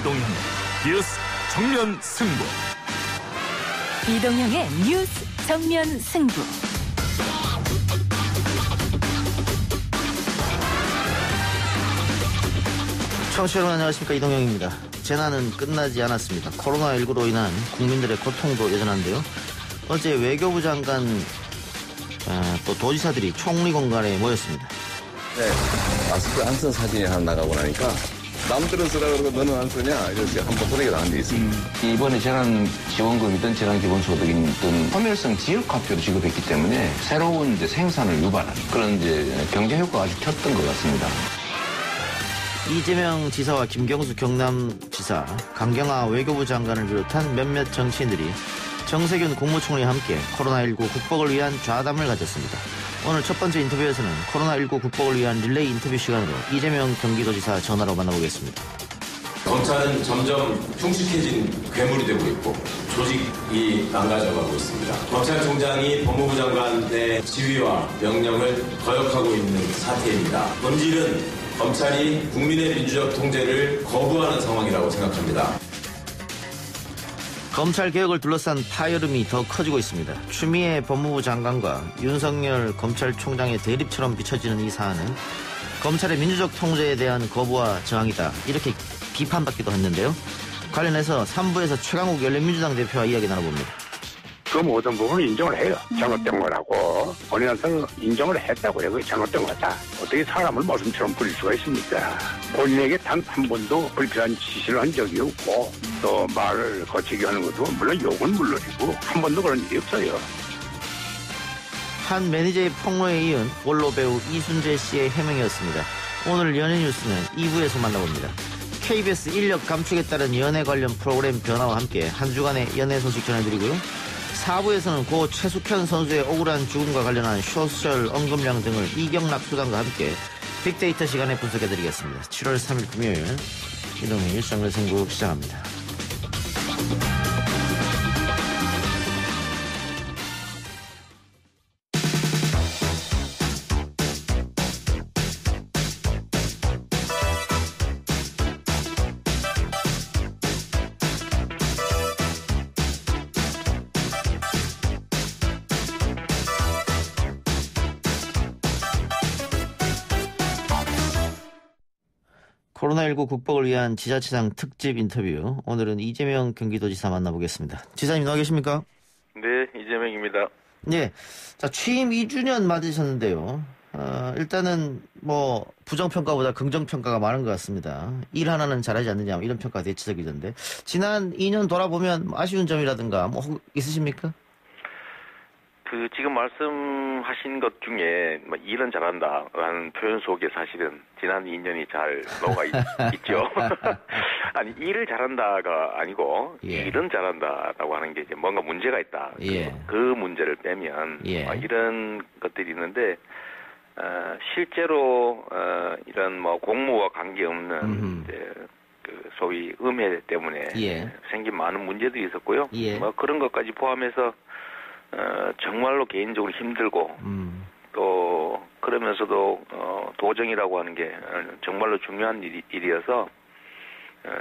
이동형의 뉴스 정면 승부. 이동형의 뉴스 정면 승부. 청취자 여러분 안녕하십니까, 이동형입니다. 재난은 끝나지 않았습니다. 코로나19로 인한 국민들의 고통도 여전한데요. 어제 외교부 장관 또 도지사들이 총리 공간에 모였습니다. 네, 마스크 안 쓴 사진이 하나 나가고 나니까 남들은 쓰라 그러고 너는 안 쓰냐 이렇게 한번 소리가 나는 게 있습니다. 이번에 재난지원금이든 재난기본소득이든 소멸성 지역화표를 지급했기 때문에 새로운 생산을 유발하는 그런 경제 효과가 아주 컸던 것 같습니다. 이재명 지사와 김경수 경남지사, 강경화 외교부 장관을 비롯한 몇몇 정치인들이 정세균 국무총리와 함께 코로나19 극복을 위한 좌담을 가졌습니다. 오늘 첫 번째 인터뷰에서는 코로나19 극복을 위한 릴레이 인터뷰 시간으로 이재명 경기도지사 전화로 만나보겠습니다. 검찰은 점점 흉측해진 괴물이 되고 있고 조직이 망가져가고 있습니다. 검찰총장이 법무부 장관의 지휘와 명령을 거역하고 있는 사태입니다. 본질은 검찰이 국민의 민주적 통제를 거부하는 상황이라고 생각합니다. 검찰 개혁을 둘러싼 파열음이 더 커지고 있습니다. 추미애 법무부 장관과 윤석열 검찰총장의 대립처럼 비춰지는 이 사안은 검찰의 민주적 통제에 대한 거부와 저항이다, 이렇게 비판받기도 했는데요. 관련해서 3부에서 최강욱 열린민주당 대표와 이야기 나눠봅니다. 그 모든 부분을 인정을 해요. 잘못된 거라고. 본인한테는 인정을 했다고요. 그게 잘못된 거다. 어떻게 사람을 머슴처럼 부릴 수가 있습니까? 본인에게 단 한 번도 불필요한 지시를 한 적이 없고 또 말을 거치게 하는 것도 물론 욕은 물론이고 한 번도 그런 일이 없어요. 한 매니저의 폭로에 이은 원로 배우 이순재 씨의 해명이었습니다. 오늘 연예뉴스는 2부에서 만나봅니다. KBS 인력 감축에 따른 연예 관련 프로그램 변화와 함께 한 주간의 연예 소식 전해드리고요. 4부에서는 고 최숙현 선수의 억울한 죽음과 관련한 소셜 언급량 등을 이경락 수장과 함께 빅데이터 시간에 분석해드리겠습니다. 7월 3일 금요일 이동의 일상의 승부 시작합니다. 코로나19 극복을 위한 지자체장 특집 인터뷰. 오늘은 이재명 경기도지사 만나보겠습니다. 지사님 나와 계십니까? 네, 이재명입니다. 네. 자, 취임 2주년 맞으셨는데요. 일단은 부정평가보다 긍정평가가 많은 것 같습니다. 일 하나는 잘하지 않느냐, 이런 평가가 대체적이던데. 지난 2년 돌아보면 아쉬운 점이라든가 있으십니까? 지금 말씀하신 것 중에 일은 잘한다라는 표현 속에 사실은 지난 2년이 잘 녹아 있죠. 아니, 일을 잘한다가 아니고 일은 잘한다라고 하는 게 이제 뭔가 문제가 있다. 그 문제를 빼면 이런 것들이 있는데 실제로 이런 공무와 관계없는 이제 그 소위 음해 때문에 생긴 많은 문제들이 있었고요. 그런 것까지 포함해서 정말로 개인적으로 힘들고 또 그러면서도 도정이라고 하는 게 정말로 중요한 일이어서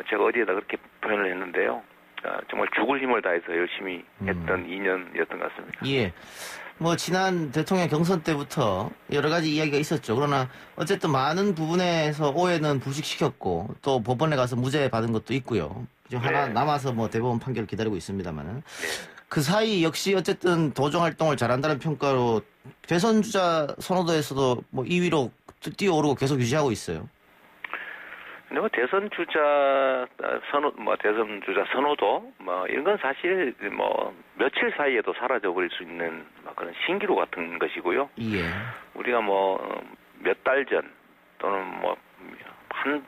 제가 어디에다 그렇게 표현을 했는데요. 정말 죽을 힘을 다해서 열심히 했던 2년이었던 것 같습니다. 예. 지난 대통령 경선 때부터 여러 가지 이야기가 있었죠. 그러나 어쨌든 많은 부분에서 오해는 불식시켰고 또 법원에 가서 무죄 받은 것도 있고요. 지금 하나 남아서 대법원 판결을 기다리고 있습니다만은. 그 사이 역시 어쨌든 도정 활동을 잘한다는 평가로 대선 주자 선호도에서도 2위로 뛰어오르고 계속 유지하고 있어요. 근데 대선 주자 선호도 이런 건 사실 며칠 사이에도 사라져 버릴 수 있는 그런 신기루 같은 것이고요. 우리가 몇 달 전 또는 한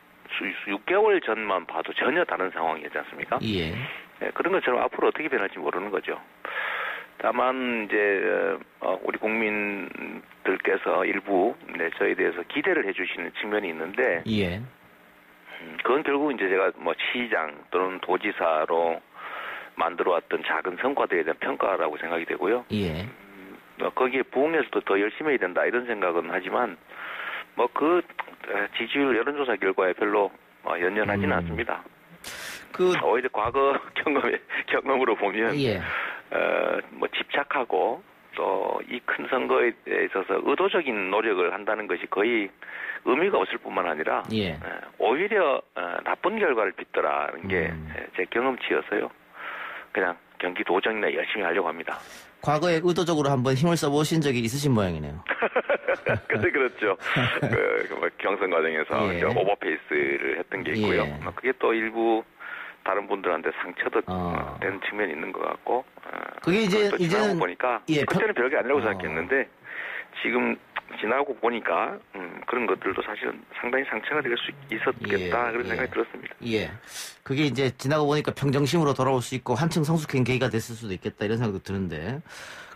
6개월 전만 봐도 전혀 다른 상황이지 않습니까? 그런 것처럼 앞으로 어떻게 변할지 모르는 거죠. 다만 이제 우리 국민들께서 일부 저에 대해서 기대를 해주시는 측면이 있는데, 그건 결국 이제 제가 시장 또는 도지사로 만들어왔던 작은 성과들에 대한 평가라고 생각이 되고요. 거기에 부응해서도 더 열심히 해야 된다 이런 생각은 하지만 그 지지율 여론조사 결과에 별로 연연하지는 않습니다. 오히려 과거 경험으로 보면 예. 뭐 집착하고 또 이 큰 선거에 있어서 의도적인 노력을 한다는 것이 거의 의미가 없을 뿐만 아니라 예. 오히려 나쁜 결과를 빚더라는 게 제 경험치여서요. 그냥 경기도정이나 열심히 하려고 합니다. 과거에 의도적으로 한번 힘을 써보신 적이 있으신 모양이네요. 근데 그렇죠. 경선 과정에서 예. 오버페이스를 했던 게 있고요. 예. 그게 또 일부 다른 분들한테 상처도 되는 측면이 있는 것 같고. 그게 이제는 보니까 예, 그때는 별게 아니라고 생각했는데 지금 지나고 보니까 그런 것들도 사실은 상당히 상처가 될 수 있었겠다 그런 생각이 들었습니다. 예, 그게 이제 지나고 보니까 평정심으로 돌아올 수 있고 한층 성숙한 계기가 됐을 수도 있겠다 이런 생각도 드는데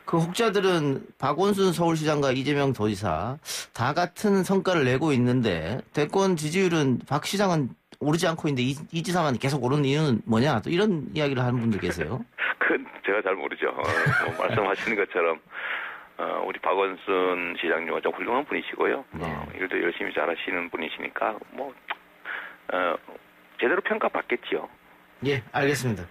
그 혹자들은 박원순 서울시장과 이재명 도지사 다 같은 성과를 내고 있는데 대권 지지율은 박 시장은 오르지 않고 있는데 이 지사만 계속 오르는 이유는 뭐냐 또 이런 이야기를 하는 분들 계세요. 그건 제가 잘 모르죠. 뭐 말씀하시는 것처럼 우리 박원순 시장님은 좀 훌륭한 분이시고요. 일도 열심히 잘하시는 분이시니까 뭐 제대로 평가받겠지요. 예, 알겠습니다.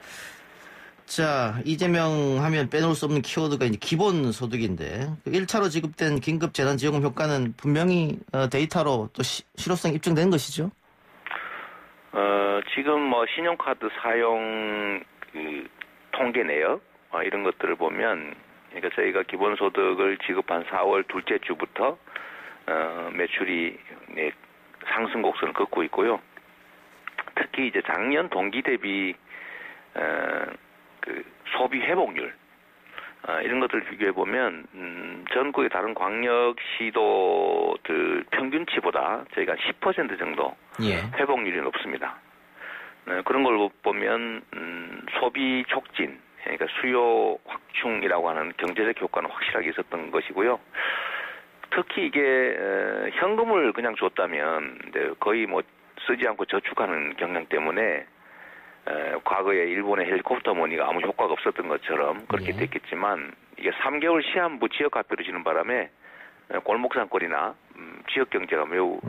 자, 이재명 하면 빼놓을 수 없는 키워드가 이제 기본소득인데 1차로 지급된 긴급 재난지원금 효과는 분명히 데이터로 또 실효성 입증된 것이죠? 지금 뭐 신용카드 사용 통계 내역 이런 것들을 보면 그러니까 저희가 기본소득을 지급한 4월 둘째 주부터 매출이 상승 곡선을 긋고 있고요. 특히 이제 작년 동기 대비 그 소비 회복률 이런 것들을 비교해 보면 전국의 다른 광역시도들 평균치보다 저희가 10% 정도 회복률이 높습니다. 그런 걸 보면 소비 촉진, 그러니까 수요 확충이라고 하는 경제적 효과는 확실하게 있었던 것이고요. 특히 이게 현금을 그냥 줬다면 거의 뭐 쓰지 않고 저축하는 경향 때문에 과거에 일본의 헬리콥터 머니가 아무 효과가 없었던 것처럼 그렇게 됐겠지만 이게 3개월 시한부 지역화표를 주는 바람에 골목상권이나 지역 경제가 매우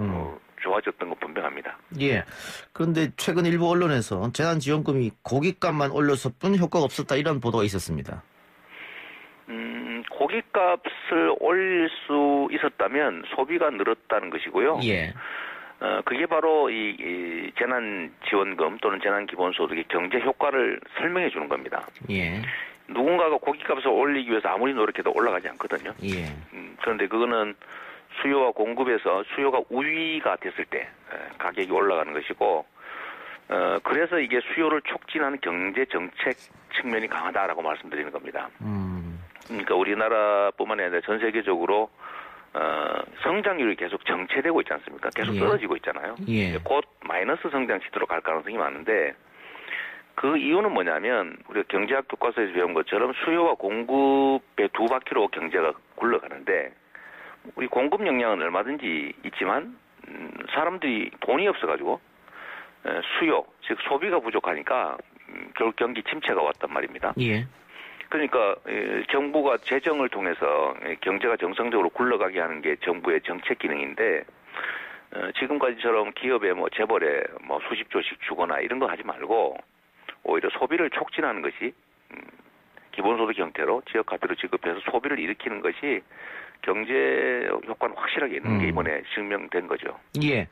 좋아졌던 건 분명합니다. 예. 그런데 최근 일부 언론에서 재난지원금이 고깃값만 올렸을 뿐 효과가 없었다 이런 보도가 있었습니다. 고깃값을 올릴 수 있었다면 소비가 늘었다는 것이고요. 예. 그게 바로 이 재난지원금 또는 재난기본소득의 경제 효과를 설명해 주는 겁니다. 예. 누군가가 고깃값을 올리기 위해서 아무리 노력해도 올라가지 않거든요. 예. 그런데 그거는 수요와 공급에서 수요가 우위가 됐을 때 가격이 올라가는 것이고 그래서 이게 수요를 촉진하는 경제 정책 측면이 강하다라고 말씀드리는 겁니다. 그러니까 우리나라뿐만 아니라 전 세계적으로 성장률이 계속 정체되고 있지 않습니까? 계속 떨어지고 있잖아요. 예. 곧 마이너스 성장 시대로 갈 가능성이 많은데 그 이유는 뭐냐면 우리가 경제학 교과서에서 배운 것처럼 수요와 공급의 두 바퀴로 경제가 굴러가는데 우리 공급 역량은 얼마든지 있지만 사람들이 돈이 없어가지고 수요, 즉 소비가 부족하니까 결국 경기 침체가 왔단 말입니다. 예. 그러니까 정부가 재정을 통해서 경제가 정상적으로 굴러가게 하는 게 정부의 정책 기능인데 지금까지처럼 기업에 뭐 재벌에 뭐 수십조씩 주거나 이런 거 하지 말고 오히려 소비를 촉진하는 것이 기본소득 형태로 지역화폐로 지급해서 소비를 일으키는 것이 경제 효과는 확실하게 있는 게 이번에 증명된 거죠. 예.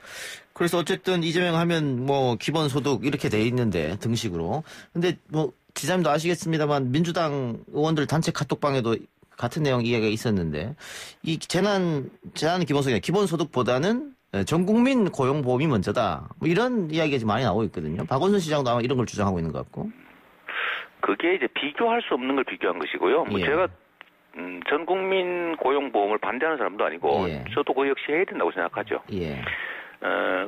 그래서 어쨌든 이재명 하면 뭐 기본소득 이렇게 돼 있는데 등식으로. 근데 뭐 기자님도 아시겠습니다만 민주당 의원들 단체 카톡방에도 같은 내용 이야기가 있었는데 이 재난 기본소득이 기본소득보다는 전 국민 고용보험이 먼저다. 뭐 이런 이야기가 지금 많이 나오고 있거든요. 박원순 시장도 아마 이런 걸 주장하고 있는 것 같고. 그게 이제 비교할 수 없는 걸 비교한 것이고요. 뭐 제가 전 국민 고용보험을 반대하는 사람도 아니고 저도 그 역시 해야 된다고 생각하죠.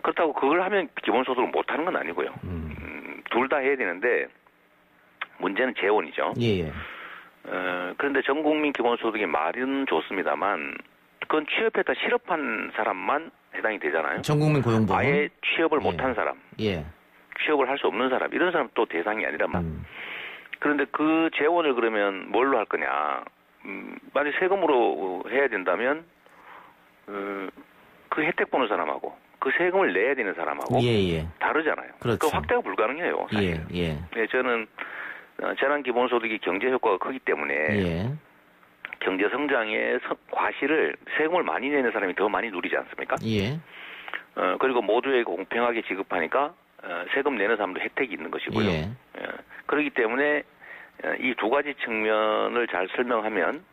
그렇다고 그걸 하면 기본소득을 못하는 건 아니고요. 둘 다 해야 되는데 문제는 재원이죠. 그런데 전 국민 기본소득이 말은 좋습니다만 그건 취업했다 실업한 사람만 해당이 되잖아요. 전 국민 고용보험. 아예 취업을 못한 사람, 취업을 할 수 없는 사람 이런 사람 또 대상이 아니란 그런데 그 재원을 그러면 뭘로 할 거냐? 만약 세금으로 해야 된다면 그 혜택 보는 사람하고 그 세금을 내야 되는 사람하고 다르잖아요. 그렇죠. 그 확대가 불가능해요. 사실. 네, 저는 재난기본소득이 경제 효과가 크기 때문에 경제 성장의 과실을 세금을 많이 내는 사람이 더 많이 누리지 않습니까? 그리고 모두에게 공평하게 지급하니까 세금 내는 사람도 혜택이 있는 것이고요. 그렇기 때문에 이 두 가지 측면을 잘 설명하면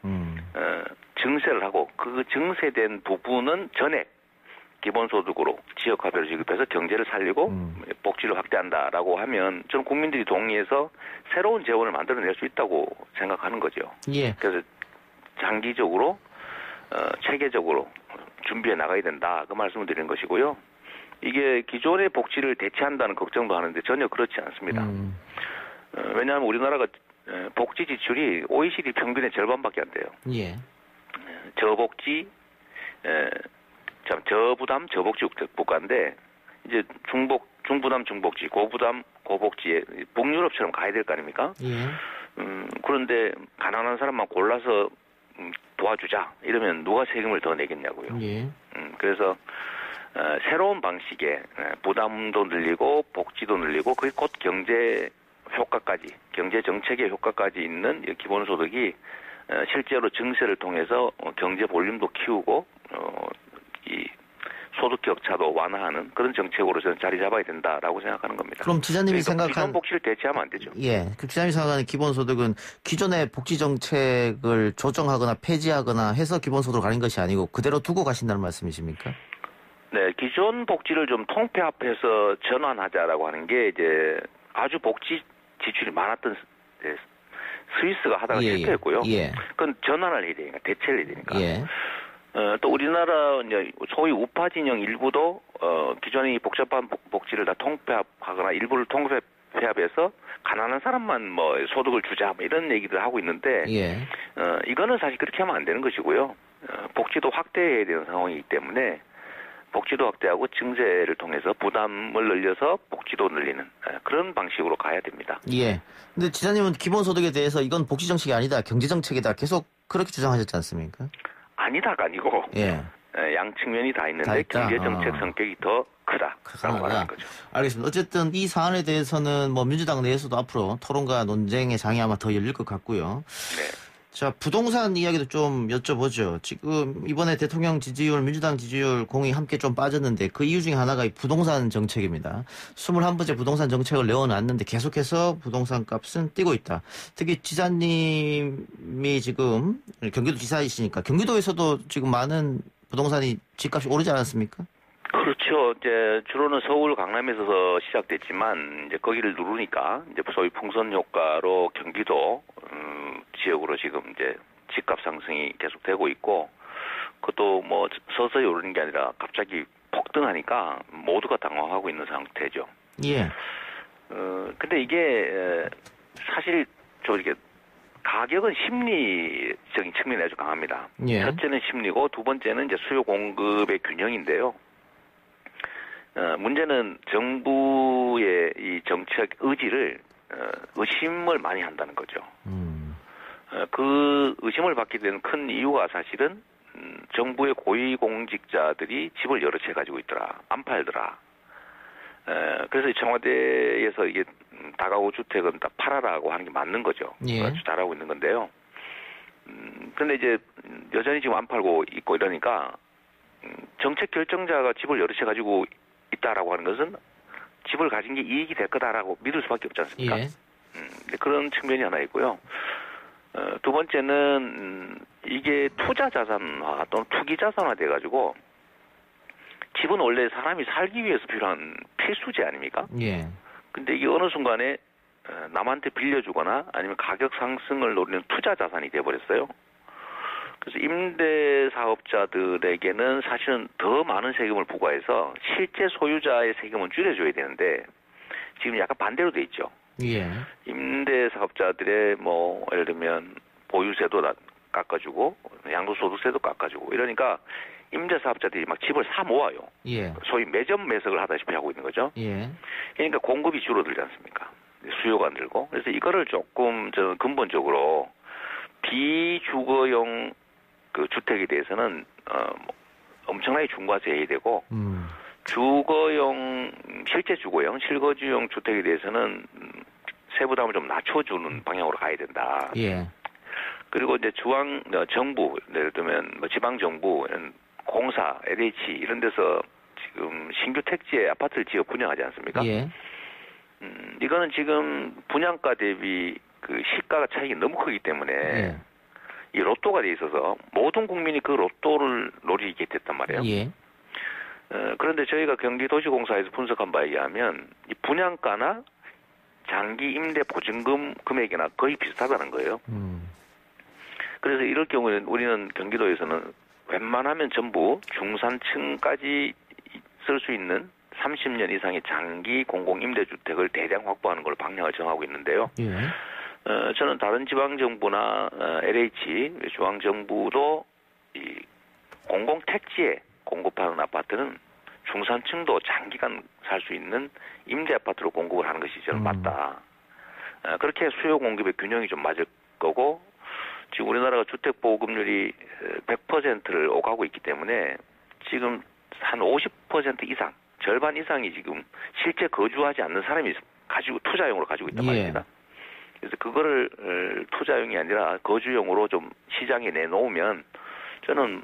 증세를 하고 그 증세된 부분은 전액 기본소득으로 지역화폐로 지급해서 경제를 살리고 복지를 확대한다라고 하면 저는 국민들이 동의해서 새로운 재원을 만들어낼 수 있다고 생각하는 거죠. 그래서 장기적으로 체계적으로 준비해 나가야 된다 그 말씀을 드리는 것이고요. 이게 기존의 복지를 대체한다는 걱정도 하는데 전혀 그렇지 않습니다. 왜냐하면 우리나라가 복지 지출이 OECD 평균의 절반밖에 안 돼요. 저복지, 저부담, 저복지 국가인데 이제 중부담, 중복지, 고부담, 고복지에 북유럽처럼 가야 될 거 아닙니까? 그런데 가난한 사람만 골라서 도와주자 이러면 누가 세금을 더 내겠냐고요. 그래서 새로운 방식의 부담도 늘리고 복지도 늘리고 그게 곧 경제 효과까지, 경제 정책의 효과까지 있는 기본소득이 실제로 증세를 통해서 경제 볼륨도 키우고 이 소득 격차도 완화하는 그런 정책으로 저는 자리 잡아야 된다라고 생각하는 겁니다. 그럼 기자님이 생각한 기존 복지를 대체하면 안 되죠. 그 기자님이 생각하는 기본소득은 기존의 복지 정책을 조정하거나 폐지하거나 해서 기본소득을 가린 것이 아니고 그대로 두고 가신다는 말씀이십니까? 네, 기존 복지를 좀 통폐합해서 전환하자라고 하는 게 이제 아주 복지 지출이 많았던 스위스가 하다가 실패했고요. 그건 전환을 해야 되니까 대체를 해야 되니까. 또 우리나라 이제 소위 우파 진영 일부도 기존의 복잡한 복지를 다 통폐합하거나 일부를 통폐합해서 가난한 사람만 뭐 소득을 주자 뭐 이런 얘기들 하고 있는데 이거는 사실 그렇게 하면 안 되는 것이고요. 복지도 확대해야 되는 상황이기 때문에 복지도 확대하고 증세를 통해서 부담을 늘려서 복지도 늘리는 그런 방식으로 가야 됩니다. 근데 지사님은 기본소득에 대해서 이건 복지 정책이 아니다, 경제 정책이다 계속 그렇게 주장하셨지 않습니까? 아니다가 아니고 양 측면이 다 있는데 경제 정책 성격이 더 크다라고 말하는 거죠. 알겠습니다. 어쨌든 이 사안에 대해서는 뭐 민주당 내에서도 앞으로 토론과 논쟁의 장이 아마 더 열릴 것 같고요. 자, 부동산 이야기도 좀 여쭤보죠. 지금 이번에 대통령 지지율, 민주당 지지율 공이 함께 좀 빠졌는데 그 이유 중에 하나가 이 부동산 정책입니다. 21번째 부동산 정책을 내어놨는데 계속해서 부동산 값은 뛰고 있다. 특히 지사님이 지금 경기도 지사이시니까 경기도에서도 지금 많은 부동산이 집값이 오르지 않았습니까? 그렇죠. 이제 주로는 서울, 강남에서 시작됐지만 이제 거기를 누르니까 이제 소위 풍선 효과로 경기도 지역으로 지금 이제 집값 상승이 계속되고 있고 그것도 뭐 서서히 오르는 게 아니라 갑자기 폭등하니까 모두가 당황하고 있는 상태죠. 근데 이게 사실 이렇게 가격은 심리적인 측면이 아주 강합니다. 첫째는 심리고 두 번째는 이제 수요 공급의 균형인데요. 문제는 정부의 이 정책 의지를 의심을 많이 한다는 거죠. 그 의심을 받게 되는 큰 이유가 사실은 정부의 고위공직자들이 집을 여러 채 가지고 있더라, 안 팔더라. 그래서 청와대에서 이게 다가구 주택은 다 팔아라고 하는 게 맞는 거죠. 아주 잘하고 있는 건데요. 근데 이제 여전히 지금 안 팔고 있고 이러니까 정책 결정자가 집을 여러 채 가지고 있다라고 하는 것은 집을 가진 게 이익이 될 거다라고 믿을 수밖에 없지 않습니까? 그런 측면이 하나 있고요. 두 번째는 이게 투자 자산화 또는 투기 자산화 돼가지고 집은 원래 사람이 살기 위해서 필요한 필수재 아닙니까? 근데 이게 어느 순간에 남한테 빌려주거나 아니면 가격 상승을 노리는 투자 자산이 돼버렸어요. 그래서 임대 사업자들에게는 사실은 더 많은 세금을 부과해서 실제 소유자의 세금은 줄여줘야 되는데 지금 약간 반대로 돼 있죠. 임대 사업자들의 뭐 예를 들면 보유세도 깎아주고 양도소득세도 깎아주고 이러니까 임대 사업자들이 막 집을 사 모아요. 소위 매점 매석을 하다시피 하고 있는 거죠. 그러니까 공급이 줄어들지 않습니까? 수요가 늘고 그래서 이거를 조금 저는 근본적으로 비주거용 그 주택에 대해서는 엄청나게 중과세해야 되고 실제 주거용, 실거주용 주택에 대해서는 세부담을 좀 낮춰주는 방향으로 가야 된다. 예. 그리고 이제 정부, 예를 들면 뭐 지방정부, 공사, LH 이런 데서 지금 신규 택지에 아파트를 지어 분양하지 않습니까? 예. 이거는 지금 분양가 대비 그 시가가 차이가 너무 크기 때문에 예. 이 로또가 돼 있어서 모든 국민이 그 로또를 노리게 됐단 말이에요. 예. 그런데 저희가 경기도시공사에서 분석한 바에 의하면 이 분양가나 장기 임대 보증금 금액이나 거의 비슷하다는 거예요. 그래서 이럴 경우에는 우리는 경기도에서는 웬만하면 전부 중산층까지 쓸 수 있는 30년 이상의 장기 공공임대주택을 대량 확보하는 걸 방향을 정하고 있는데요. 예. 저는 다른 지방정부나 LH, 중앙정부도 이 공공택지에 공급하는 아파트는 중산층도 장기간 살 수 있는 임대 아파트로 공급을 하는 것이 저는 맞다. 그렇게 수요 공급의 균형이 좀 맞을 거고 지금 우리나라가 주택 보급률이 100%를 오가고 있기 때문에 지금 한 50% 이상, 절반 이상이 지금 실제 거주하지 않는 사람이 투자용으로 가지고 있단 말입니다. 그래서 그거를 투자용이 아니라 거주용으로 좀 시장에 내놓으면 저는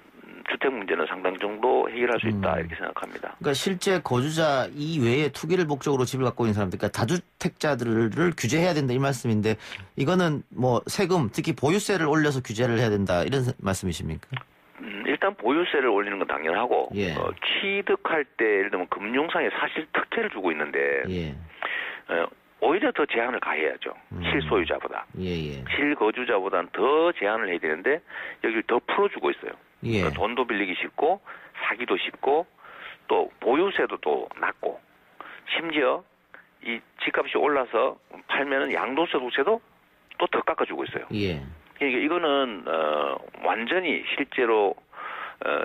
주택 문제는 상당 정도 해결할 수 있다 이렇게 생각합니다. 그러니까 실제 거주자 이외에 투기를 목적으로 집을 갖고 있는 사람들, 그러니까 다주택자들을 규제해야 된다 이 말씀인데 이거는 뭐 세금, 특히 보유세를 올려서 규제를 해야 된다 이런 말씀이십니까? 일단 보유세를 올리는 건 당연하고 예. 취득할 때 예를 들면 금융상에 사실 특혜를 주고 있는데 예. 오히려 더 제한을 가해야죠. 실소유자보다. 예. 실거주자보다는 더 제한을 해야 되는데 여기를 더 풀어주고 있어요. 예. 그러니까 돈도 빌리기 쉽고 사기도 쉽고 또 보유세도 또 낮고 심지어 이 집값이 올라서 팔면은 양도소득세도 또 더 깎아주고 있어요. 예. 그러니까 이거는 완전히 실제로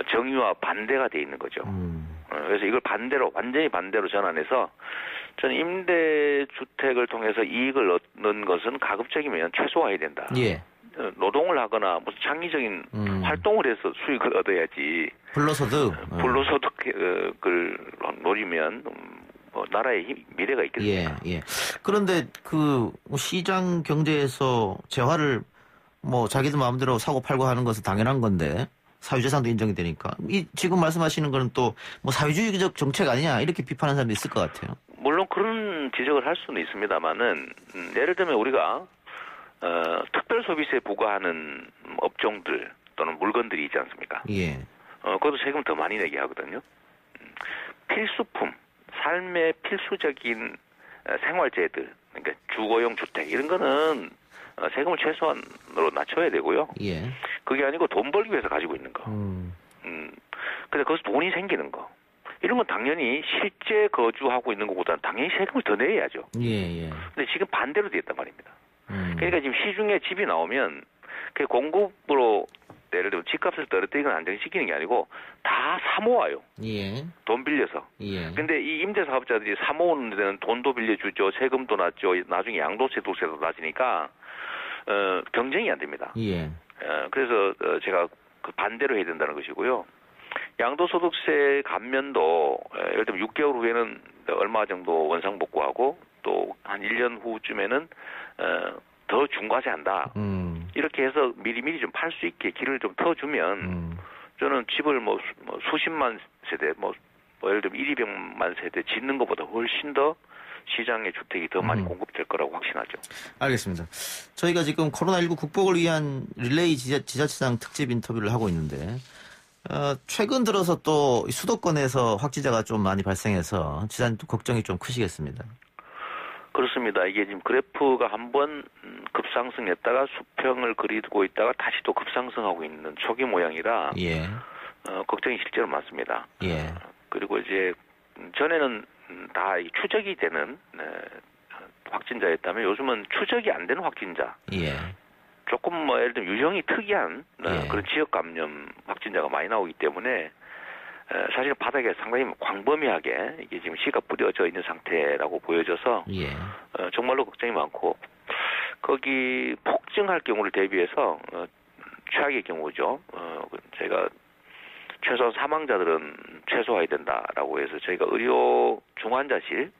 정의와 반대가 돼 있는 거죠. 그래서 이걸 완전히 반대로 전환해서 저는 임대주택을 통해서 이익을 얻는 것은 가급적이면 최소화해야 된다. 예. 노동을 하거나 무슨 창의적인 활동을 해서 수익을 얻어야지. 불로소득을 노리면 나라의 미래가 있겠습니까? 예. 그런데 그 시장 경제에서 재화를 뭐 자기들 마음대로 사고 팔고 하는 것은 당연한 건데 사유재산도 인정이 되니까 지금 말씀하시는 거는 또 뭐 사회주의적 정책 아니냐 이렇게 비판하는 사람도 있을 것 같아요. 물론 그런 지적을 할 수는 있습니다만은 예를 들면 우리가 특별소비세 부과하는 업종들 또는 물건들이 있지 않습니까? 예. 그것도 세금 더 많이 내게 하거든요. 필수품, 삶의 필수적인 생활재들, 그러니까 주거용 주택 이런 거는 세금을 최소한으로 낮춰야 되고요. 예. 그게 아니고 돈 벌기 위해서 가지고 있는 거. 근데 거기서 돈이 생기는 거. 이런 건 당연히 실제 거주하고 있는 것보다는 당연히 세금을 더 내야죠. 예. 근데 지금 반대로 돼 있단 말입니다. 그러니까 지금 시중에 집이 나오면 그 공급으로 예를 들면 집값을 떨어뜨리거나 안정시키는 게 아니고 다 사모아요. 예. 돈 빌려서. 예. 근데 이 임대사업자들이 사모으는 데는 돈도 빌려주죠. 세금도 낮죠. 나중에 양도세도 낮으니까 경쟁이 안 됩니다. 예. 그래서 제가 그 반대로 해야 된다는 것이고요. 양도소득세 감면도 예를 들면 6개월 후에는 얼마 정도 원상복구하고 또 한 1년 후쯤에는 더 중과세한다. 이렇게 해서 미리미리 좀 팔 수 있게 길을 좀 터주면 저는 집을 뭐 수십만 세대 예를 들면 1,200만 세대 짓는 것보다 훨씬 더 시장의 주택이 더 많이 공급될 거라고 확신하죠. 알겠습니다. 저희가 지금 코로나19 극복을 위한 릴레이 지자체장 특집 인터뷰를 하고 있는데 최근 들어서 또 수도권에서 확진자가 좀 많이 발생해서 지자체장 걱정이 좀 크시겠습니다. 그렇습니다. 이게 지금 그래프가 한번 급상승했다가 수평을 그리고 있다가 다시 또 급상승하고 있는 초기 모양이라 예. 걱정이 실제로 많습니다. 예. 그리고 이제 전에는 다 추적이 되는 확진자였다면 요즘은 추적이 안 되는 확진자. 예. 조금 예를 들면 유형이 특이한 그런 지역 감염 확진자가 많이 나오기 때문에 사실 바닥에 상당히 광범위하게 이게 지금 씨가 뿌려져 있는 상태라고 보여져서 예. 정말로 걱정이 많고 거기 폭증할 경우를 대비해서 최악의 경우죠. 제가 최소한 사망자들은 최소화해야 된다라고 해서 저희가 의료 중환자실,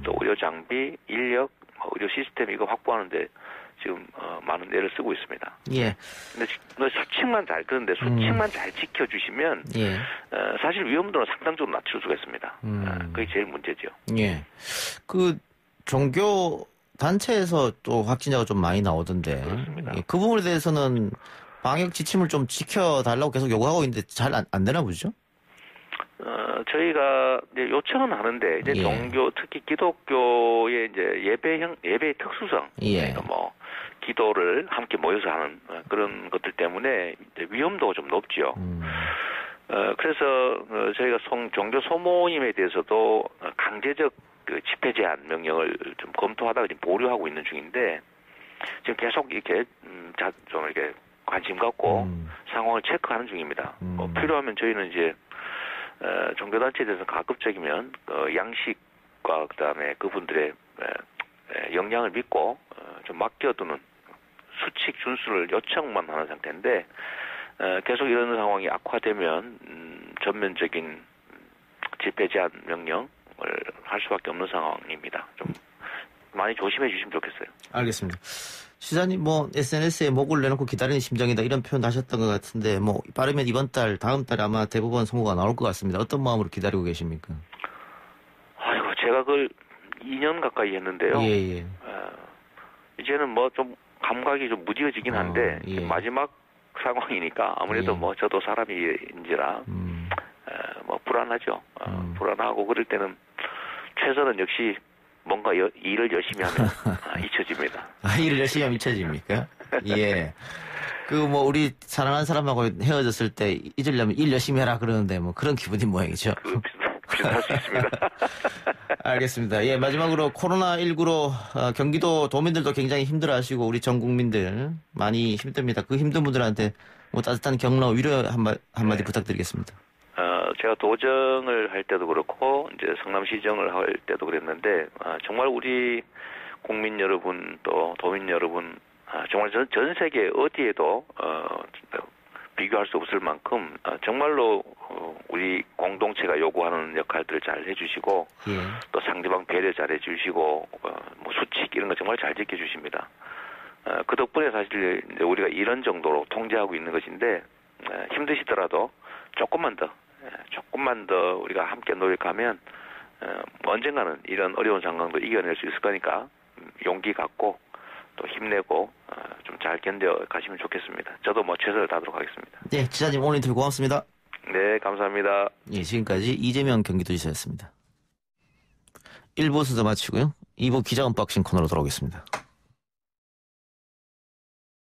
또 의료 장비, 인력, 의료 시스템 이거 확보하는데 지금 많은 애를 쓰고 있습니다. 예. 근데 수칙만 잘 지켜주시면 예. 사실 위험도는 상당적으로 낮출 수가 있습니다. 그게 제일 문제죠. 예. 그 종교 단체에서 또 확진자가 좀 많이 나오던데. 그렇습니다. 예, 그 부분에 대해서는 방역 지침을 좀 지켜달라고 계속 요구하고 있는데 잘 안 되나 보죠? 저희가 이제 요청은 하는데 이제 예. 종교 특히 기독교의 이제 예배의 특수성, 예. 그러니까 뭐 기도를 함께 모여서 하는 그런 것들 때문에 이제 위험도가 좀 높죠. 그래서 저희가 종교 소모임에 대해서도 강제적 그 집회 제한 명령을 좀 검토하다가 지금 보류하고 있는 중인데 지금 계속 이렇게 좀 이렇게 관심 갖고 상황을 체크하는 중입니다. 필요하면 저희는 이제 종교단체에 대해서 가급적이면 양식과 그다음에 그분들의 역량을 믿고 좀 맡겨두는 수칙 준수를 요청만 하는 상태인데 계속 이런 상황이 악화되면 전면적인 집회 제한 명령을 할 수밖에 없는 상황입니다. 좀 많이 조심해 주시면 좋겠어요. 알겠습니다. 시장님 뭐 SNS에 목을 내놓고 기다리는 심정이다 이런 표현 하셨던 것 같은데 뭐 빠르면 이번 달 다음 달에 아마 대법원 선고가 나올 것 같습니다. 어떤 마음으로 기다리고 계십니까? 아이고 제가 그걸 2년 가까이 했는데요. 예. 이제는 뭐 좀 감각이 좀 무뎌지긴 한데 예. 마지막 상황이니까 아무래도 예. 뭐 저도 사람인지라 뭐 불안하죠. 불안하고 그럴 때는 최선은 역시 뭔가 일을 열심히 하면 잊혀집니다. 일을 열심히 하면 잊혀집니까? 예. 그 뭐 우리 사랑하는 사람하고 헤어졌을 때 잊으려면 일 열심히 해라 그러는데 뭐 그런 기분인 모양이죠. 비슷할 수 있습니다. 알겠습니다. 예, 마지막으로 코로나19로 경기도 도민들도 굉장히 힘들어하시고 우리 전 국민들 많이 힘듭니다. 그 힘든 분들한테 뭐 따뜻한 격려 위로 한마디 부탁드리겠습니다. 제가 도정을 할 때도 그렇고 이제 성남시정을 할 때도 그랬는데 정말 우리 국민 여러분 또 도민 여러분 정말 전 세계 어디에도 비교할 수 없을 만큼 정말로 우리 공동체가 요구하는 역할들을 잘 해주시고 예. 또 상대방 배려 잘 해주시고 뭐 수칙 이런 거 정말 잘 지켜주십니다. 그 덕분에 사실 이제 우리가 이런 정도로 통제하고 있는 것인데 힘드시더라도 조금만 더 우리가 함께 노력하면 언젠가는 이런 어려운 상황도 이겨낼 수 있을 거니까 용기 갖고 또 힘내고 좀 잘 견뎌 가시면 좋겠습니다. 저도 뭐 최선을 다하도록 하겠습니다. 네, 지사님 오늘 인터뷰 고맙습니다. 네, 감사합니다. 예, 지금까지 이재명 경기도지사였습니다. 1부 순서 마치고요. 2부 기자 언박싱 코너로 돌아오겠습니다.